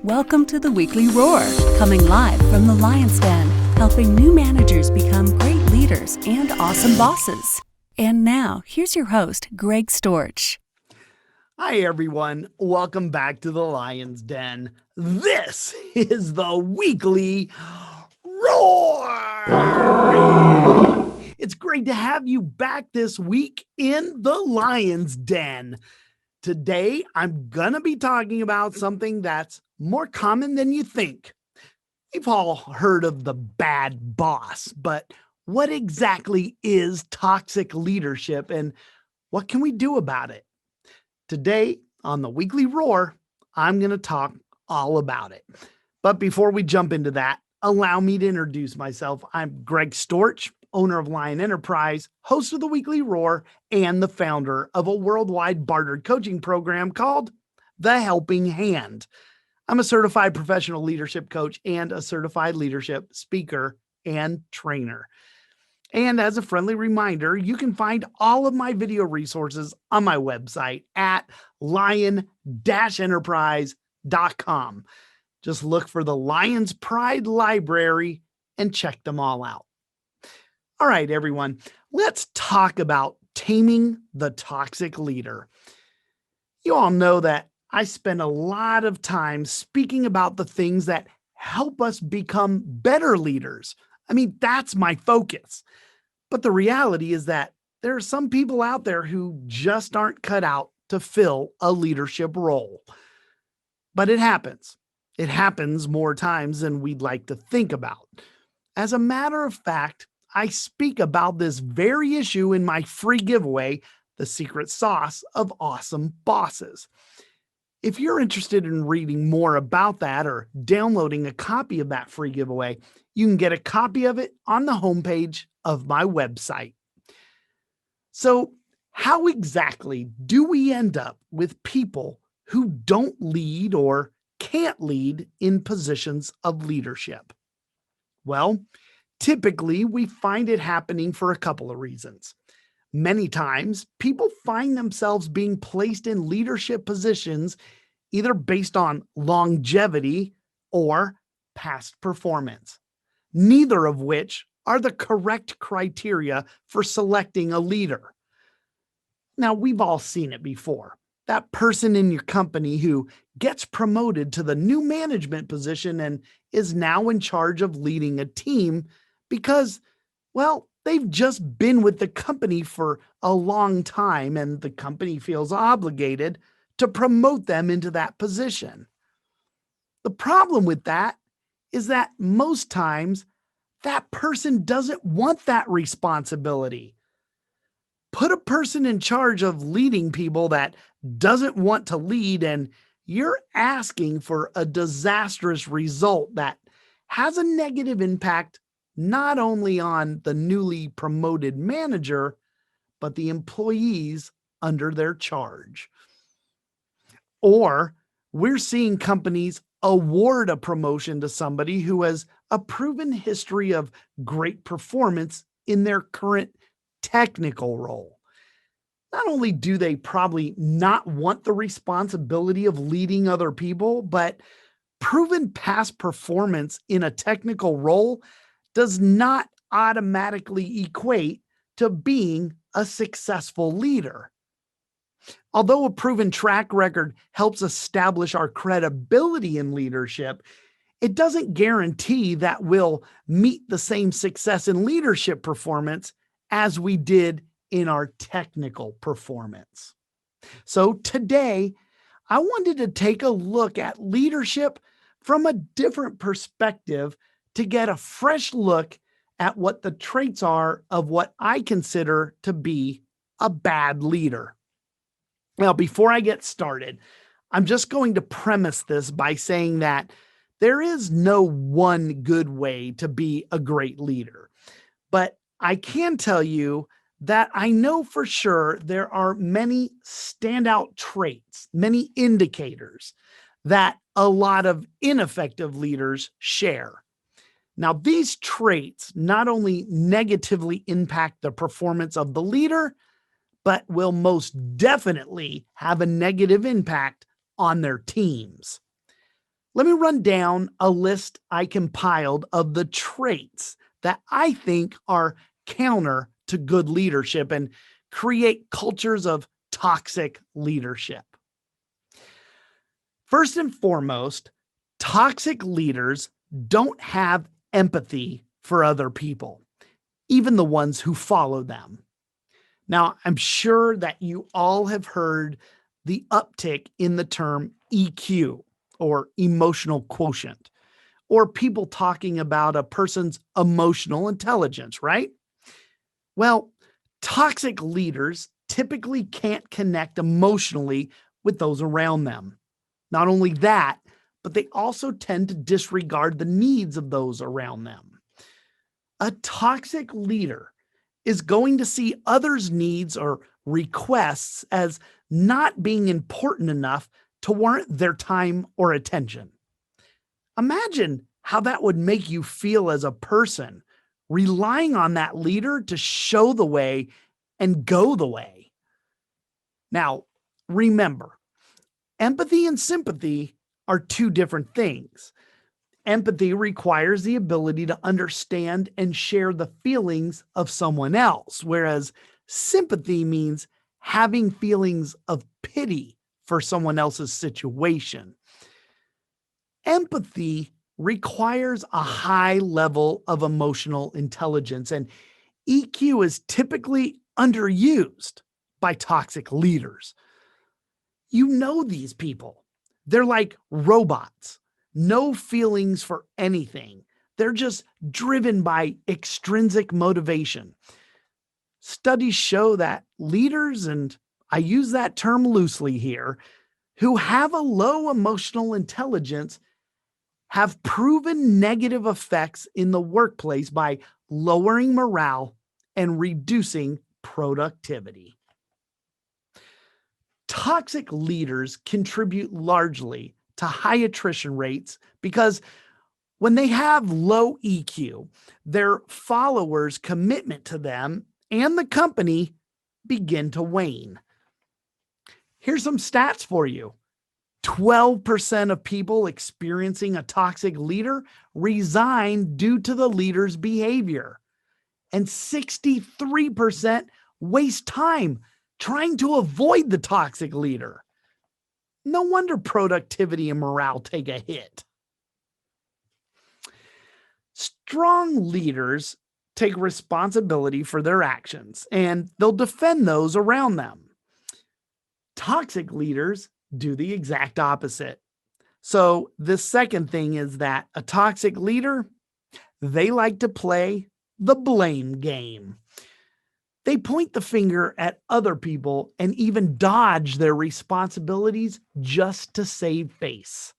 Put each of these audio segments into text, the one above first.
Welcome to the Weekly Roar, coming live from the Lion's Den, helping new managers become great leaders and awesome bosses. And now, here's your host, Greg Storch. Hi, everyone. Welcome back to the Lion's Den. This is the Weekly Roar. It's great to have you back this week in the Lion's Den. Today, I'm going to be talking about something that's more common than you think. We've all heard of the bad boss, but what exactly is toxic leadership and what can we do about it? Today on the Weekly Roar, I'm going to talk all about it. But before we jump into that, allow me to introduce myself. I'm Greg Storch, owner of Lion Enterprise, host of the Weekly Roar, and the founder of a worldwide bartered coaching program called The Helping Hand. I'm a certified professional leadership coach and a certified leadership speaker and trainer. And as a friendly reminder, you can find all of my video resources on my website at lion-enterprise.com. Just look for the Lion's Pride Library and check them all out. All right, everyone, let's talk about taming the toxic leader. You all know that I spend a lot of time speaking about the things that help us become better leaders. I mean, that's my focus. But the reality is that there are some people out there who just aren't cut out to fill a leadership role. But it happens. It happens more times than we'd like to think about. As a matter of fact, I speak about this very issue in my free giveaway, The Secret Sauce of Awesome Bosses. If you're interested in reading more about that or downloading a copy of that free giveaway, you can get a copy of it on the homepage of my website. So, how exactly do we end up with people who don't lead or can't lead in positions of leadership? Well, typically we find it happening for a couple of reasons. Many times, people find themselves being placed in leadership positions either based on longevity or past performance, neither of which are the correct criteria for selecting a leader. Now, we've all seen it before. That person in your company who gets promoted to the new management position and is now in charge of leading a team because, well, they've just been with the company for a long time and the company feels obligated to promote them into that position. The problem with that is that most times that person doesn't want that responsibility. Put a person in charge of leading people that doesn't want to lead, and you're asking for a disastrous result that has a negative impact not only on the newly promoted manager, but the employees under their charge. Or we're seeing companies award a promotion to somebody who has a proven history of great performance in their current technical role. Not only do they probably not want the responsibility of leading other people, but proven past performance in a technical role does not automatically equate to being a successful leader. Although a proven track record helps establish our credibility in leadership, it doesn't guarantee that we'll meet the same success in leadership performance as we did in our technical performance. So today, I wanted to take a look at leadership from a different perspective to get a fresh look at what the traits are of what I consider to be a bad leader. Now, before I get started, I'm just going to premise this by saying that there is no one good way to be a great leader. But I can tell you that I know for sure there are many standout traits, many indicators that a lot of ineffective leaders share. Now, these traits not only negatively impact the performance of the leader, but will most definitely have a negative impact on their teams. Let me run down a list I compiled of the traits that I think are counter to good leadership and create cultures of toxic leadership. First and foremost, toxic leaders don't have empathy for other people, even the ones who follow them. Now, I'm sure that you all have heard the uptick in the term EQ, or emotional quotient, or people talking about a person's emotional intelligence, right? Well, toxic leaders typically can't connect emotionally with those around them. Not only that, but they also tend to disregard the needs of those around them. A toxic leader is going to see others' needs or requests as not being important enough to warrant their time or attention. Imagine how that would make you feel as a person, relying on that leader to show the way and go the way. Now, remember, empathy and sympathy are two different things. Empathy requires the ability to understand and share the feelings of someone else, whereas sympathy means having feelings of pity for someone else's situation. Empathy requires a high level of emotional intelligence, and EQ is typically underused by toxic leaders. You know these people. They're like robots, no feelings for anything. They're just driven by extrinsic motivation. Studies show that leaders, and I use that term loosely here, who have a low emotional intelligence have proven negative effects in the workplace by lowering morale and reducing productivity. Toxic leaders contribute largely to high attrition rates because when they have low EQ, their followers' commitment to them and the company begin to wane. Here's some stats for you. 12% of people experiencing a toxic leader resign due to the leader's behavior, and 63% waste time trying to avoid the toxic leader. No wonder productivity and morale take a hit. Strong leaders take responsibility for their actions, and they'll defend those around them. Toxic leaders do the exact opposite. So the second thing is that a toxic leader, they like to play the blame game. They point the finger at other people and even dodge their responsibilities just to save face.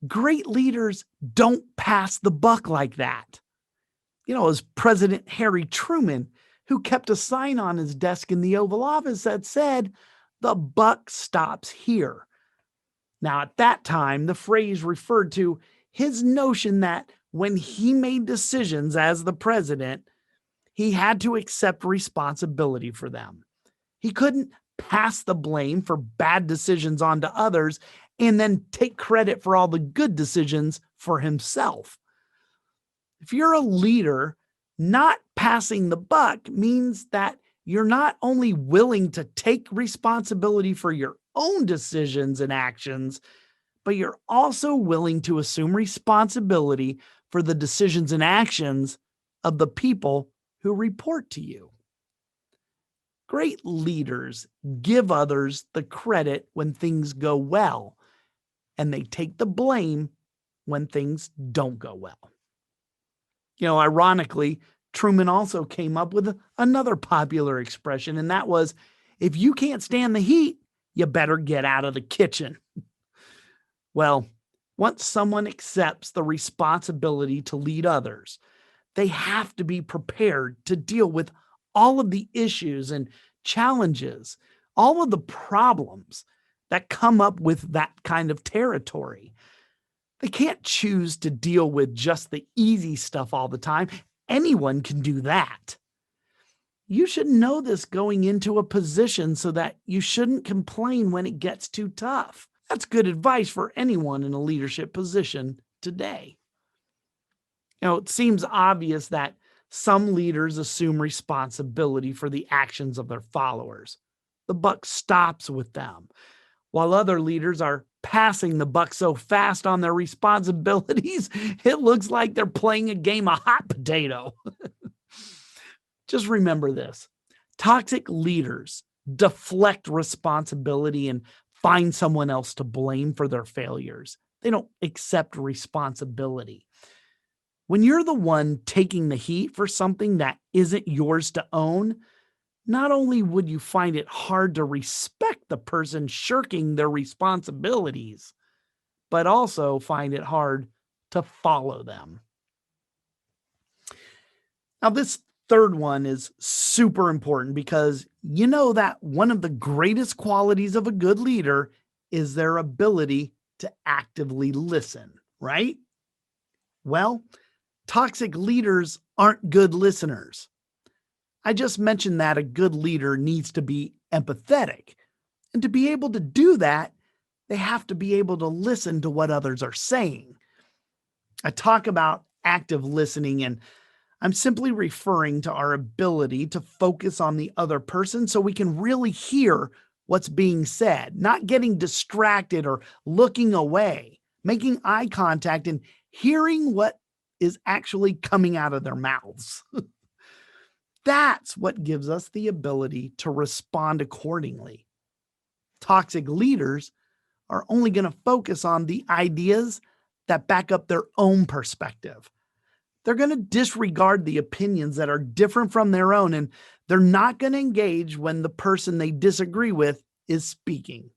Great leaders don't pass the buck like that. As President Harry Truman, who kept a sign on his desk in the Oval Office that said, "The buck stops here." Now, at that time, the phrase referred to his notion that when he made decisions as the president, he had to accept responsibility for them. He couldn't pass the blame for bad decisions onto others and then take credit for all the good decisions for himself. If you're a leader, not passing the buck means that you're not only willing to take responsibility for your own decisions and actions, but you're also willing to assume responsibility for the decisions and actions of the people who report to you. Great leaders give others the credit when things go well, and they take the blame when things don't go well. Ironically, Truman also came up with another popular expression, and that was, if you can't stand the heat, you better get out of the kitchen. Well, once someone accepts the responsibility to lead others, they have to be prepared to deal with all of the issues and challenges, all of the problems that come up with that kind of territory. They can't choose to deal with just the easy stuff all the time. Anyone can do that. You should know this going into a position so that you shouldn't complain when it gets too tough. That's good advice for anyone in a leadership position today. It seems obvious that some leaders assume responsibility for the actions of their followers. The buck stops with them, while other leaders are passing the buck so fast on their responsibilities, it looks like they're playing a game of hot potato. Just remember this: toxic leaders deflect responsibility and find someone else to blame for their failures. They don't accept responsibility. When you're the one taking the heat for something that isn't yours to own, not only would you find it hard to respect the person shirking their responsibilities, but also find it hard to follow them. Now, this third one is super important because you know that one of the greatest qualities of a good leader is their ability to actively listen, right? Well, toxic leaders aren't good listeners. I just mentioned that a good leader needs to be empathetic. And to be able to do that, they have to be able to listen to what others are saying. I talk about active listening, and I'm simply referring to our ability to focus on the other person so we can really hear what's being said, not getting distracted or looking away, making eye contact and hearing what is actually coming out of their mouths. That's what gives us the ability to respond accordingly. Toxic leaders are only going to focus on the ideas that back up their own perspective. They're going to disregard the opinions that are different from their own, and they're not going to engage when the person they disagree with is speaking.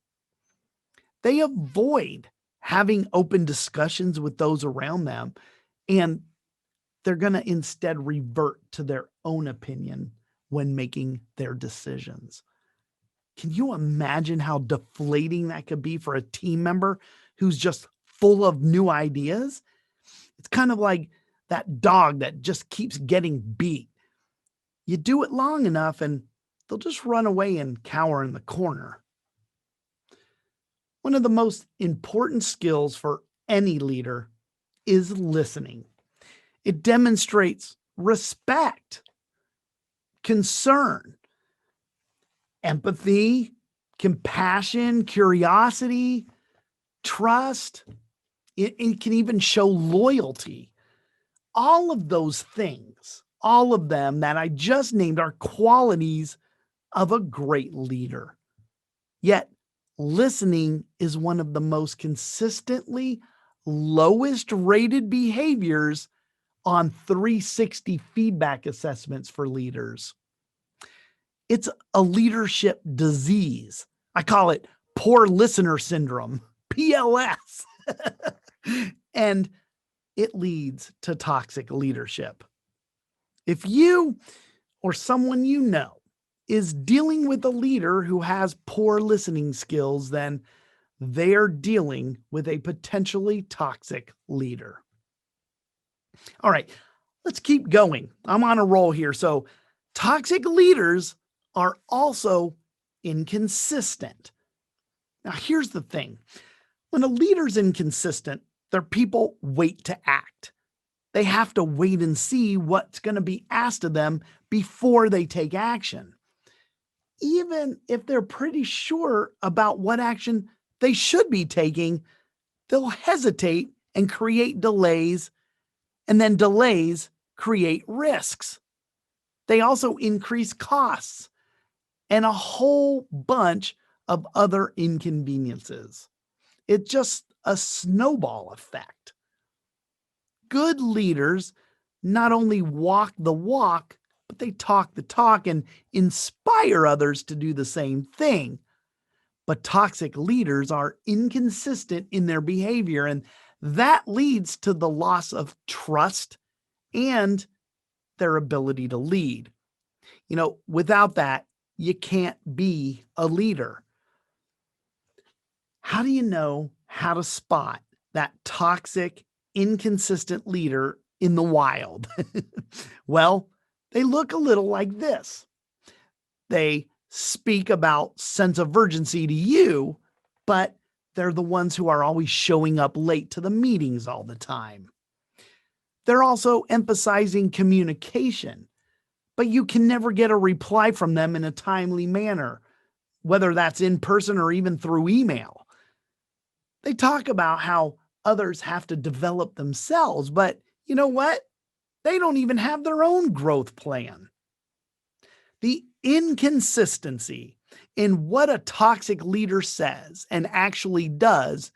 They avoid having open discussions with those around them, and they're going to instead revert to their own opinion when making their decisions. Can you imagine how deflating that could be for a team member who's just full of new ideas? It's kind of like that dog that just keeps getting beat. You do it long enough and they'll just run away and cower in the corner. One of the most important skills for any leader is listening. It demonstrates respect, concern, empathy, compassion, curiosity, trust. It can even show loyalty. All of those things, all of them that I just named, are qualities of a great leader. Yet, listening is one of the most consistently lowest rated behaviors on 360 feedback assessments for leaders. It's a leadership disease. I call it poor listener syndrome, PLS. And it leads to toxic leadership. If you or someone you know is dealing with a leader who has poor listening skills, then they're dealing with a potentially toxic leader. All right, let's keep going. I'm on a roll here. So, toxic leaders are also inconsistent. Now, here's the thing. When a leader's inconsistent, their people wait to act. They have to wait and see what's going to be asked of them before they take action. Even if they're pretty sure about what action they should be taking, they'll hesitate and create delays, and then delays create risks. They also increase costs and a whole bunch of other inconveniences. It's just a snowball effect. Good leaders not only walk the walk, but they talk the talk and inspire others to do the same thing. But toxic leaders are inconsistent in their behavior, and that leads to the loss of trust and their ability to lead. Without that, you can't be a leader. How do you know how to spot that toxic, inconsistent leader in the wild? Well, they look a little like this. They speak about sense of urgency to you, but They're the ones who are always showing up late to the meetings all the time. They're also emphasizing communication, but you can never get a reply from them in a timely manner, whether that's in person or even through email. They talk about how others have to develop themselves, but you know what? They don't even have their own growth plan. The inconsistency in what a toxic leader says and actually does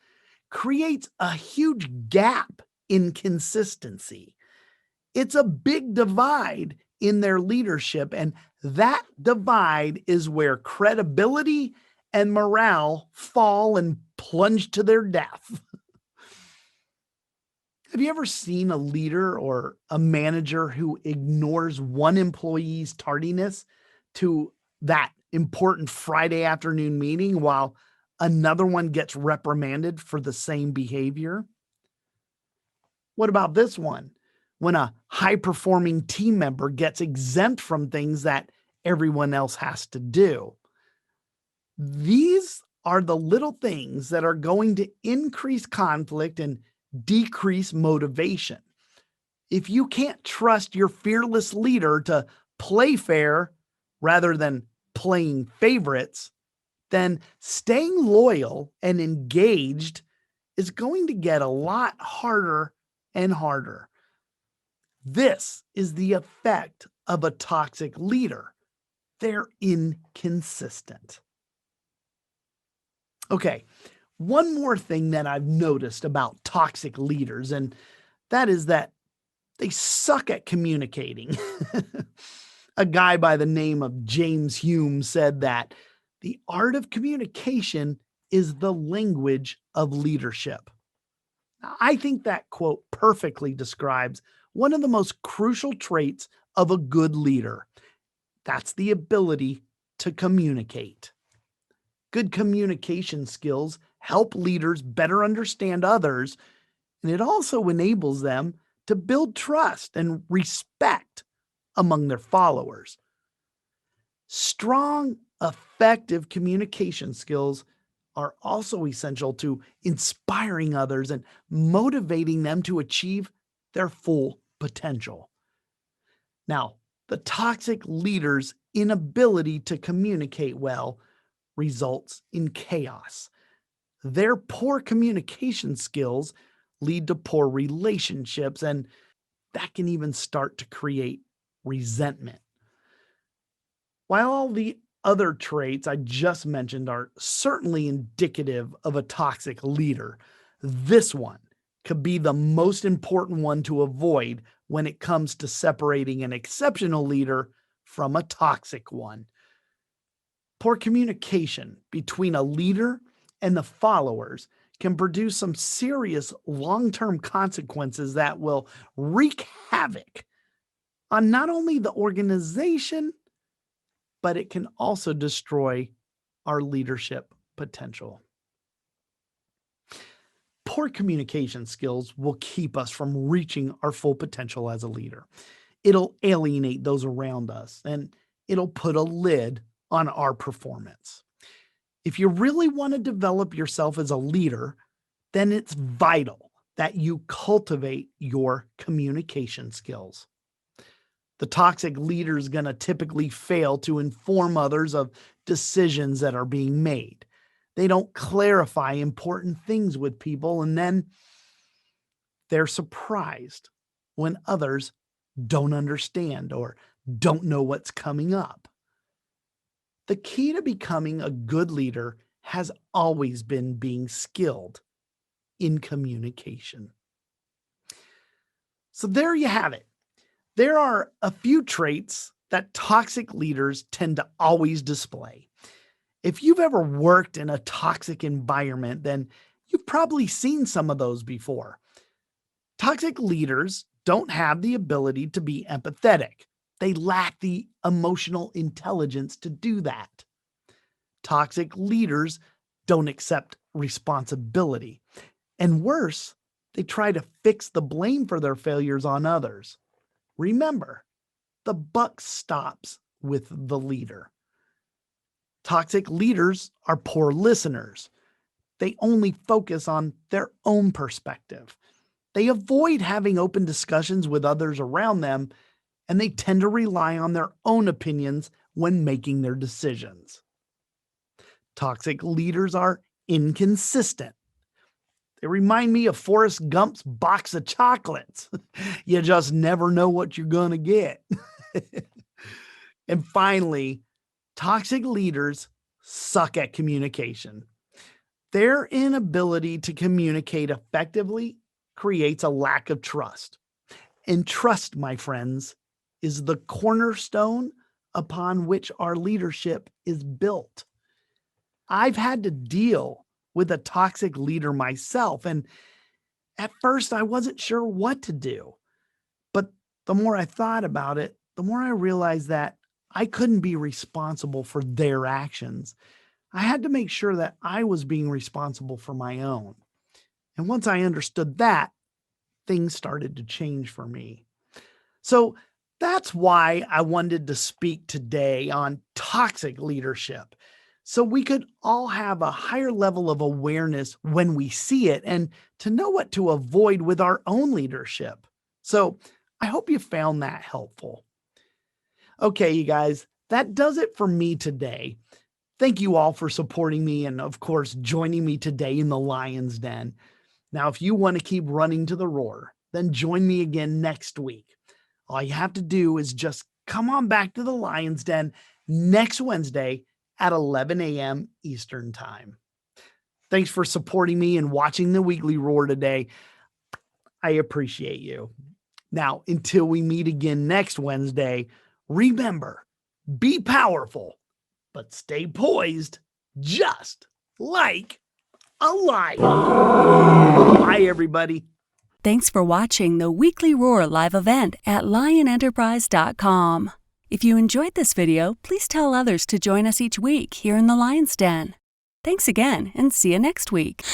creates a huge gap in consistency. It's a big divide in their leadership, and that divide is where credibility and morale fall and plunge to their death. Have you ever seen a leader or a manager who ignores one employee's tardiness to that important Friday afternoon meeting while another one gets reprimanded for the same behavior? What about this one? When a high performing team member gets exempt from things that everyone else has to do. These are the little things that are going to increase conflict and decrease motivation. If you can't trust your fearless leader to play fair rather than playing favorites, then staying loyal and engaged is going to get a lot harder and harder. This is the effect of a toxic leader. They're inconsistent. Okay, one more thing that I've noticed about toxic leaders, and that is that they suck at communicating. A guy by the name of James Hume said that the art of communication is the language of leadership. Now, I think that quote perfectly describes one of the most crucial traits of a good leader. That's the ability to communicate. Good communication skills help leaders better understand others, and it also enables them to build trust and respect among their followers. Strong, effective communication skills are also essential to inspiring others and motivating them to achieve their full potential. Now, the toxic leader's inability to communicate well results in chaos. Their poor communication skills lead to poor relationships, and that can even start to create resentment. While all the other traits I just mentioned are certainly indicative of a toxic leader, this one could be the most important one to avoid when it comes to separating an exceptional leader from a toxic one. Poor communication between a leader and the followers can produce some serious long term consequences that will wreak havoc on not only the organization, but it can also destroy our leadership potential. Poor communication skills will keep us from reaching our full potential as a leader. It'll alienate those around us and it'll put a lid on our performance. If you really want to develop yourself as a leader, then it's vital that you cultivate your communication skills. The toxic leader is going to typically fail to inform others of decisions that are being made. They don't clarify important things with people, and then they're surprised when others don't understand or don't know what's coming up. The key to becoming a good leader has always been being skilled in communication. So there you have it. There are a few traits that toxic leaders tend to always display. If you've ever worked in a toxic environment, then you've probably seen some of those before. Toxic leaders don't have the ability to be empathetic. They lack the emotional intelligence to do that. Toxic leaders don't accept responsibility. And worse, they try to fix the blame for their failures on others. Remember, the buck stops with the leader. Toxic leaders are poor listeners. They only focus on their own perspective. They avoid having open discussions with others around them, and they tend to rely on their own opinions when making their decisions. Toxic leaders are inconsistent. They remind me of Forrest Gump's box of chocolates. You just never know what you're going to get. And finally, toxic leaders suck at communication. Their inability to communicate effectively creates a lack of trust. And trust, my friends, is the cornerstone upon which our leadership is built. I've had to deal with a toxic leader myself, and at first I wasn't sure what to do. But the more I thought about it, the more I realized that I couldn't be responsible for their actions. I had to make sure that I was being responsible for my own. And once I understood that, things started to change for me. So that's why I wanted to speak today on toxic leadership, so we could all have a higher level of awareness when we see it and to know what to avoid with our own leadership. So I hope you found that helpful. Okay, you guys, that does it for me today. Thank you all for supporting me and, of course, joining me today in the Lion's Den. Now, if you want to keep running to the roar, then join me again next week. All you have to do is just come on back to the Lion's Den next Wednesday at 11 a.m. Eastern Time. Thanks for supporting me and watching the Weekly Roar today. I appreciate you. Now, until we meet again next Wednesday, remember, be powerful, but stay poised just like a lion. Bye, everybody. Thanks for watching the Weekly Roar live event at lionenterprise.com. If you enjoyed this video, please tell others to join us each week here in the Lion's Den. Thanks again, and see you next week.